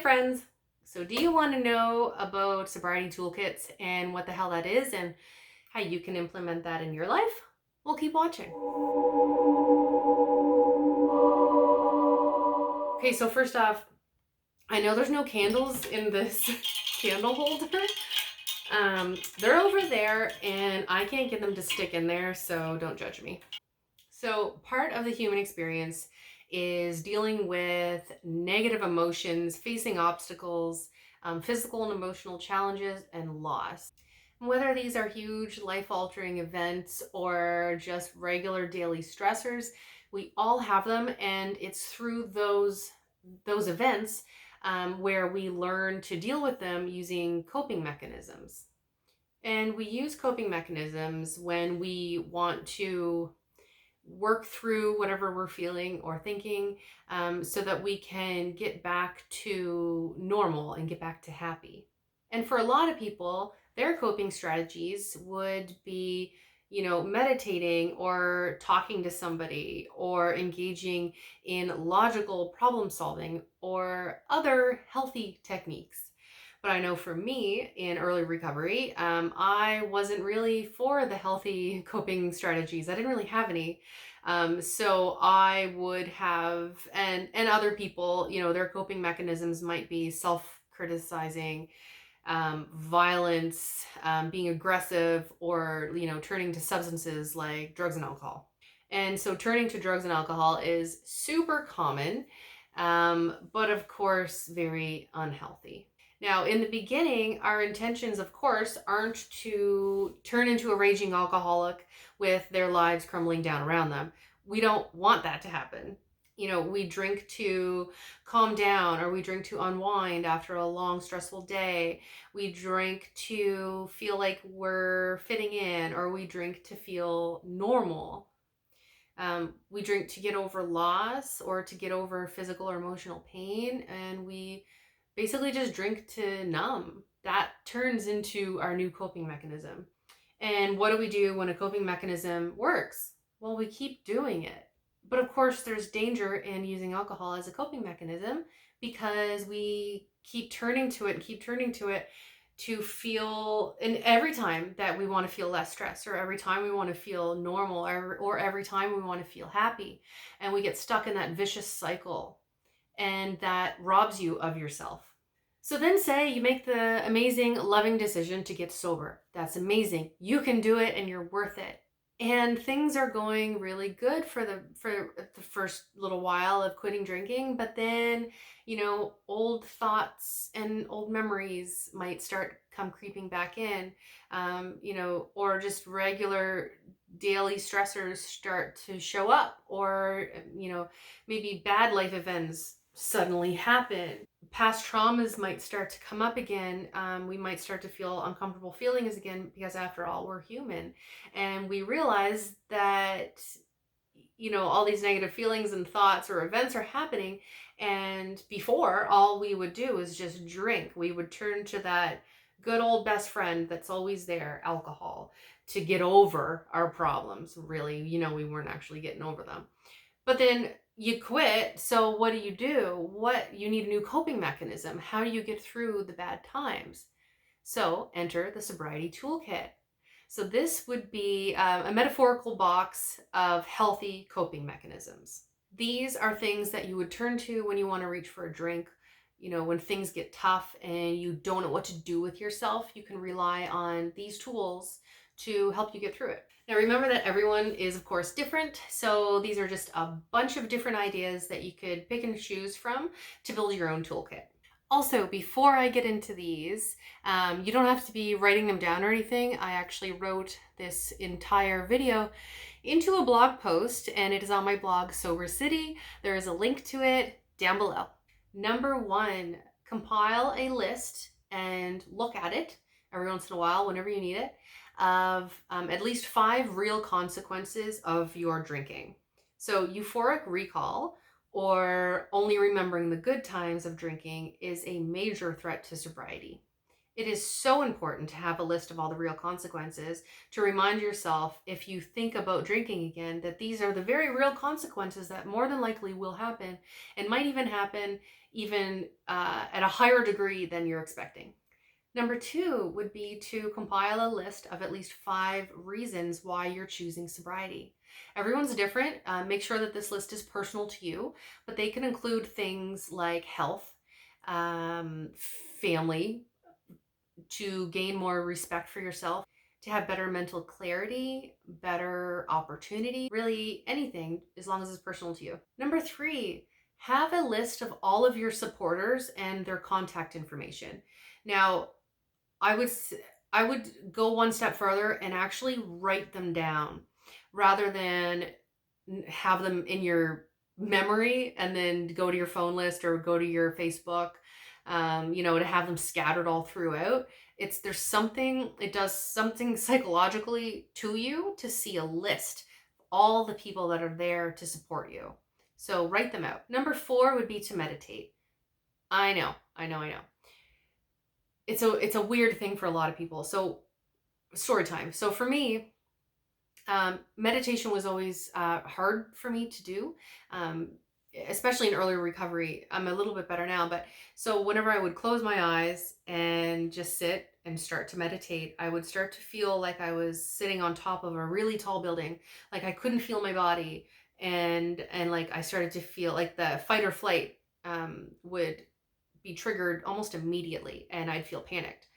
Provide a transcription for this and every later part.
friends. So do you want to know about sobriety toolkits and what the hell that is and how you can implement that in your life? Well, keep watching. Okay, so first off, I know there's no candles in this candle holder. They're over there and I can't get them to stick in there, so don't judge me. So part of the human experience is dealing with negative emotions, facing obstacles, physical and emotional challenges, and loss. Whether these are huge life-altering events or just regular daily stressors, we all have them, and it's through those events where we learn to deal with them using coping mechanisms. And we use coping mechanisms when we want to work through whatever we're feeling or thinking, so that we can get back to normal and get back to happy. And for a lot of people, their coping strategies would be, meditating or talking to somebody or engaging in logical problem solving or other healthy techniques. But I know for me in early recovery, I wasn't really for the healthy coping strategies. I didn't really have any. So I would have, and other people, their coping mechanisms might be self-criticizing, violence, being aggressive, or, turning to substances like drugs and alcohol. And so turning to drugs and alcohol is super common, but of course, very unhealthy. Now, in the beginning, our intentions, of course, aren't to turn into a raging alcoholic with their lives crumbling down around them. We don't want that to happen. We drink to calm down, or we drink to unwind after a long, stressful day. We drink to feel like we're fitting in, or we drink to feel normal. We drink to get over loss or to get over physical or emotional pain, and we basically just drink to numb. That turns into our new coping mechanism. And what do we do when a coping mechanism works? Well, we keep doing it. But of course, there's danger in using alcohol as a coping mechanism because we keep turning to it and keep turning to it to feel, and every time that we want to feel less stress, or every time we want to feel normal, or every time we want to feel happy, and we get stuck in that vicious cycle, and that robs you of yourself. So then say you make the amazing, loving decision to get sober. That's amazing. You can do it and you're worth it. And things are going really good for the first little while of quitting drinking, but then, old thoughts and old memories might start come creeping back in, or just regular daily stressors start to show up, or, maybe bad life events suddenly happen. Past traumas might start to come up again. We might start to feel uncomfortable feelings again because, after all, we're human. And we realize that, all these negative feelings and thoughts or events are happening. And before, all we would do is just drink. We would turn to that good old best friend that's always there, alcohol, to get over our problems. Really, we weren't actually getting over them. But then you quit, so what do? You need a new coping mechanism. How do you get through the bad times? So enter the Sobriety Toolkit. So this would be a metaphorical box of healthy coping mechanisms. These are things that you would turn to when you want to reach for a drink. When things get tough and you don't know what to do with yourself, you can rely on these tools to help you get through it. Now, remember that everyone is, of course, different. So these are just a bunch of different ideas that you could pick and choose from to build your own toolkit. Also, before I get into these, you don't have to be writing them down or anything. I actually wrote this entire video into a blog post, and it is on my blog, Sober City. There is a link to it down below. Number 1, compile a list and look at it every once in a while, whenever you need it, of at least 5 real consequences of your drinking. So euphoric recall, or only remembering the good times of drinking, is a major threat to sobriety. It is so important to have a list of all the real consequences to remind yourself, if you think about drinking again, that these are the very real consequences that more than likely will happen, and might even happen even at a higher degree than you're expecting. Number 2 would be to compile a list of at least 5 reasons why you're choosing sobriety. Everyone's different. Make sure that this list is personal to you, but they can include things like health, family, to gain more respect for yourself, to have better mental clarity, better opportunity, really anything as long as it's personal to you. Number 3, have a list of all of your supporters and their contact information. Now, I would I would go one step further and actually write them down rather than have them in your memory and then go to your phone list or go to your Facebook, to have them scattered all throughout. It does something psychologically to you to see a list of all the people that are there to support you. So write them out. Number 4 would be to meditate. I know. It's a weird thing for a lot of people. So story time. So for me, meditation was always hard for me to do, especially in early recovery. I'm a little bit better now, but so whenever I would close my eyes and just sit and start to meditate, I would start to feel like I was sitting on top of a really tall building, like I couldn't feel my body, and like I started to feel like the fight or flight would be triggered almost immediately, and I'd feel panicked.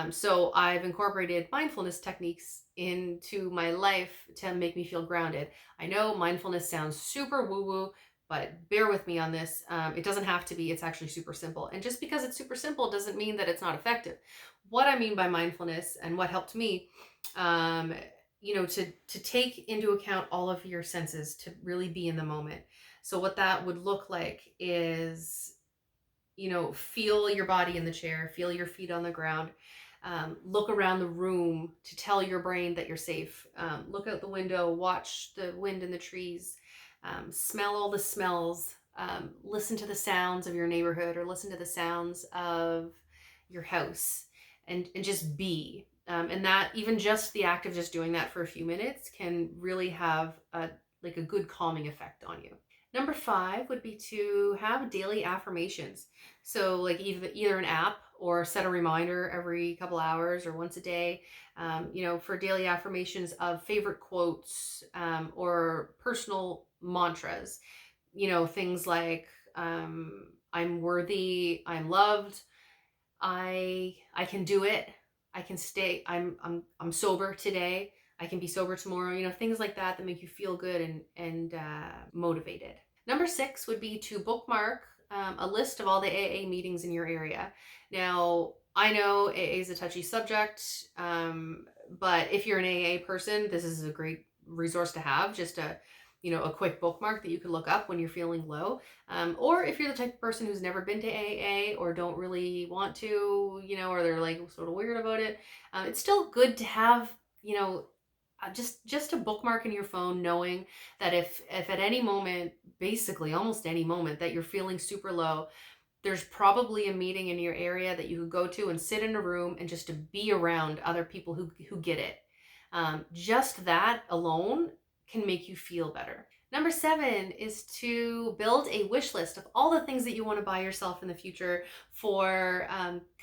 So I've incorporated mindfulness techniques into my life to make me feel grounded. I know mindfulness sounds super woo-woo, but bear with me on this. It doesn't have to be. It's actually super simple. And just because it's super simple doesn't mean that it's not effective. What I mean by mindfulness and what helped me, to take into account all of your senses, to really be in the moment. So what that would look like is, feel your body in the chair, feel your feet on the ground, look around the room to tell your brain that you're safe. Look out the window, watch the wind in the trees, smell all the smells, listen to the sounds of your neighborhood or listen to the sounds of your house, and just be. And that, even just the act of just doing that for a few minutes can really have a good calming effect on you. Number 5 would be to have daily affirmations. So like either an app or set a reminder every couple hours or once a day, for daily affirmations of favorite quotes, or personal mantras, things like, I'm worthy, I'm loved, I can do it, I can stay, I'm sober today, I can be sober tomorrow, things like that make you feel good and motivated. Number 6 would be to bookmark a list of all the AA meetings in your area. Now, I know AA is a touchy subject, but if you're an AA person, this is a great resource to have, just a quick bookmark that you could look up when you're feeling low. Or if you're the type of person who's never been to AA or don't really want to, or they're like sort of weird about it, it's still good to have, just a bookmark in your phone, knowing that if at any moment, basically almost any moment, that you're feeling super low, there's probably a meeting in your area that you could go to and sit in a room and just to be around other people who get it. Just that alone can make you feel better. Number 7 is to build a wish list of all the things that you want to buy yourself in the future for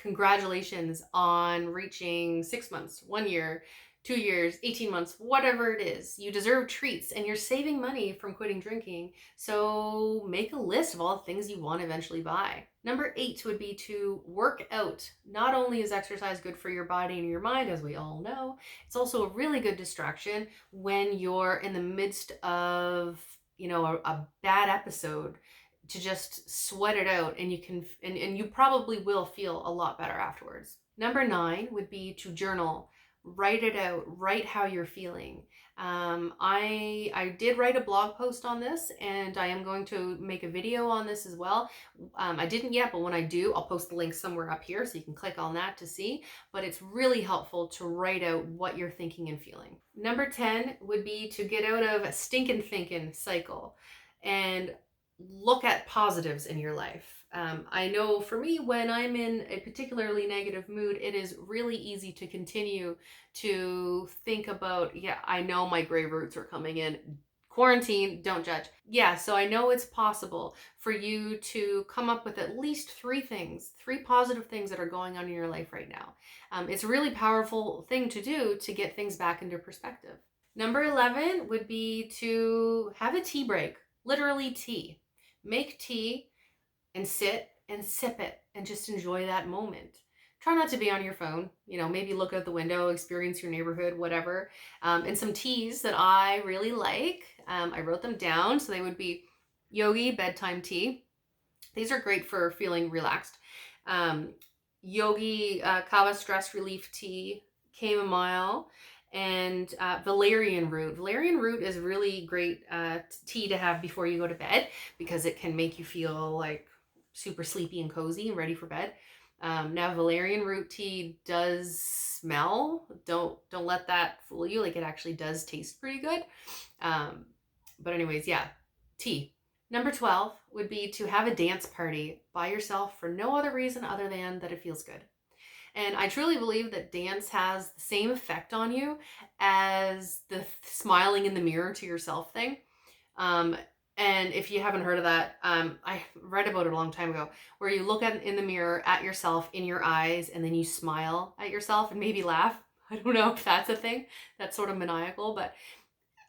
congratulations on reaching 6 months, 1 year, 2 years, 18 months, whatever it is. You deserve treats and you're saving money from quitting drinking. So make a list of all the things you want to eventually buy. Number 8 would be to work out. Not only is exercise good for your body and your mind, as we all know, it's also a really good distraction when you're in the midst of, a bad episode, to just sweat it out, and you probably will feel a lot better afterwards. Number 9 would be to journal. Write it out, write how you're feeling. I did write a blog post on this, and I am going to make a video on this as well. I didn't yet, but when I do, I'll post the link somewhere up here so you can click on that to see. But it's really helpful to write out what you're thinking and feeling. Number 10 would be to get out of a stinking thinking cycle and look at positives in your life. I know for me, when I'm in a particularly negative mood, it is really easy to continue to think about, I know my gray roots are coming in Quarantine, don't judge. Yeah, so I know it's possible for you to come up with at least 3 things, 3 positive things that are going on in your life right now. It's a really powerful thing to do to get things back into perspective. Number 11 would be to have a tea break, literally tea. Make tea and sit and sip it and just enjoy that moment. Try not to be on your phone, maybe look out the window, experience your neighborhood, whatever. And some teas that I really like, I wrote them down. So they would be yogi bedtime tea. These are great for feeling relaxed. Um, yogi kava stress relief tea, chamomile, and valerian root. Valerian root is really great tea to have before you go to bed because it can make you feel like super sleepy and cozy and ready for bed. Now valerian root tea does smell. Don't let that fool you. Like, it actually does taste pretty good. But anyways, yeah, tea. Number 12 would be to have a dance party by yourself for no other reason other than that it feels good. And I truly believe that dance has the same effect on you as the smiling in the mirror to yourself thing. And if you haven't heard of that, I read about it a long time ago, where you look in the mirror at yourself in your eyes and then you smile at yourself and maybe laugh. I don't know if that's a thing. That's sort of maniacal, but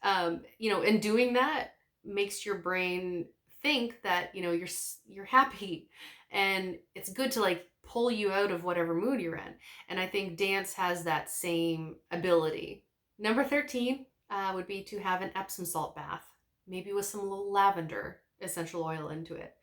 and doing that makes your brain think that you're happy, and it's good to like pull you out of whatever mood you're in. And I think dance has that same ability. Number 13 would be to have an Epsom salt bath, maybe with some little lavender essential oil into it.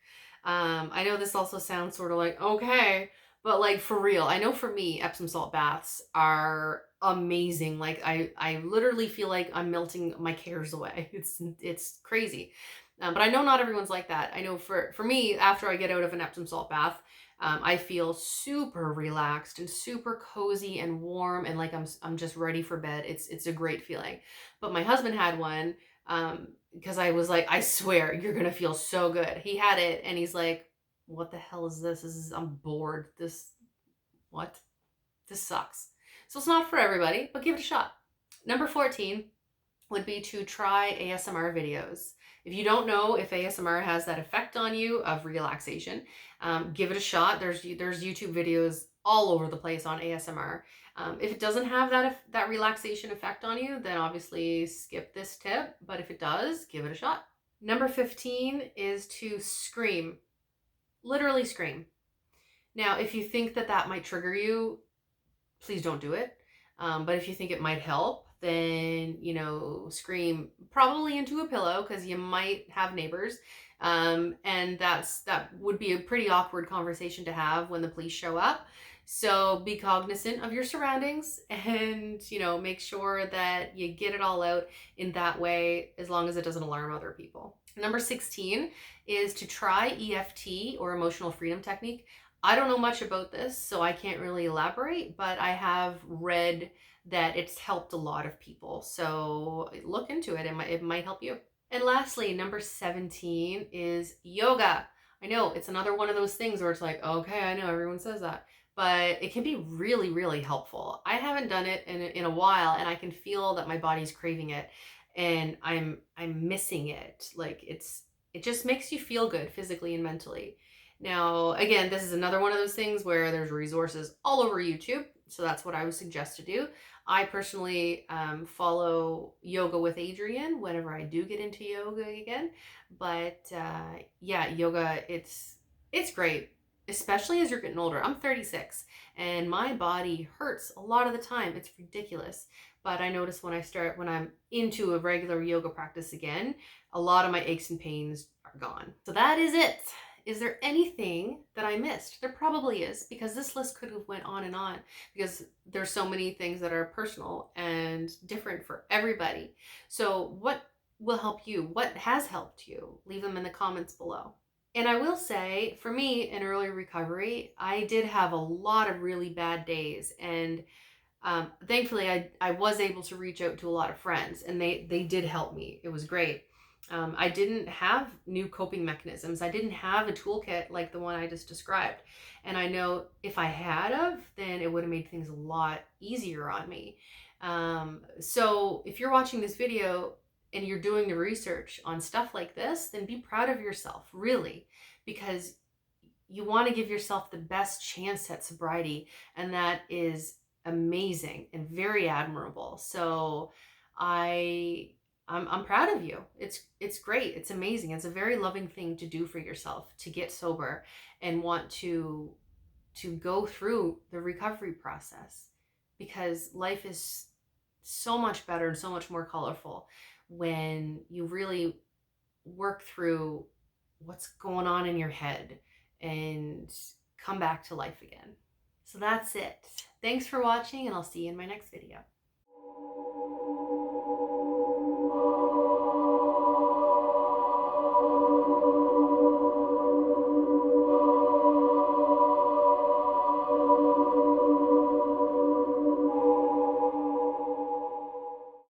I know this also sounds sort of like, okay, but like for real, I know for me, Epsom salt baths are amazing. Like I literally feel like I'm melting my cares away. It's crazy. But I know not everyone's like that. I know for me, after I get out of an Epsom salt bath, I feel super relaxed and super cozy and warm, and like I'm just ready for bed. It's a great feeling. But my husband had one because I was like, I swear you're gonna feel so good. He had it and he's like, what the hell is this? I'm bored. What? This sucks. So it's not for everybody, but give it a shot. Number 14 would be to try ASMR videos. If you don't know if ASMR has that effect on you of relaxation, give it a shot. There's YouTube videos all over the place on ASMR. If it doesn't have that relaxation effect on you, then obviously skip this tip. But if it does, give it a shot. Number 15 is to scream. Literally scream. Now, if you think that might trigger you, please don't do it. But if you think it might help, then, scream probably into a pillow because you might have neighbors. And that would be a pretty awkward conversation to have when the police show up. So be cognizant of your surroundings and, make sure that you get it all out in that way, as long as it doesn't alarm other people. Number 16 is to try EFT, or emotional freedom technique. I don't know much about this, so I can't really elaborate, but I have read that it's helped a lot of people. So look into it. It might help you. And lastly, number 17 is yoga. I know it's another one of those things where it's like, okay, I know everyone says that, but it can be really, really helpful. I haven't done it in a while, and I can feel that my body's craving it, and I'm missing it. Like it just makes you feel good physically and mentally. Now, again, this is another one of those things where there's resources all over YouTube. So that's what I would suggest to do. I personally follow Yoga with Adriene whenever I do get into yoga again. But yeah, yoga, it's great, especially as you're getting older. I'm 36 and my body hurts a lot of the time. It's ridiculous. But I notice when I'm into a regular yoga practice again, a lot of my aches and pains are gone. So that is it. Is there anything that I missed? There probably is, because this list could have went on and on, because there's so many things that are personal and different for everybody. So what will help you? What has helped you? Leave them in the comments below. And I will say, for me in early recovery, I did have a lot of really bad days, and thankfully I was able to reach out to a lot of friends, and they did help me. It was great. I didn't have new coping mechanisms. I didn't have a toolkit like the one I just described. And I know if I had of, then it would have made things a lot easier on me. So if you're watching this video, and you're doing the research on stuff like this, then be proud of yourself, really, because you want to give yourself the best chance at sobriety, and that is amazing and very admirable. So I'm proud of you. It's great. It's amazing. It's a very loving thing to do for yourself, to get sober and want to go through the recovery process, because life is so much better and so much more colorful when you really work through what's going on in your head and come back to life again. So that's it. Thanks for watching, and I'll see you in my next video.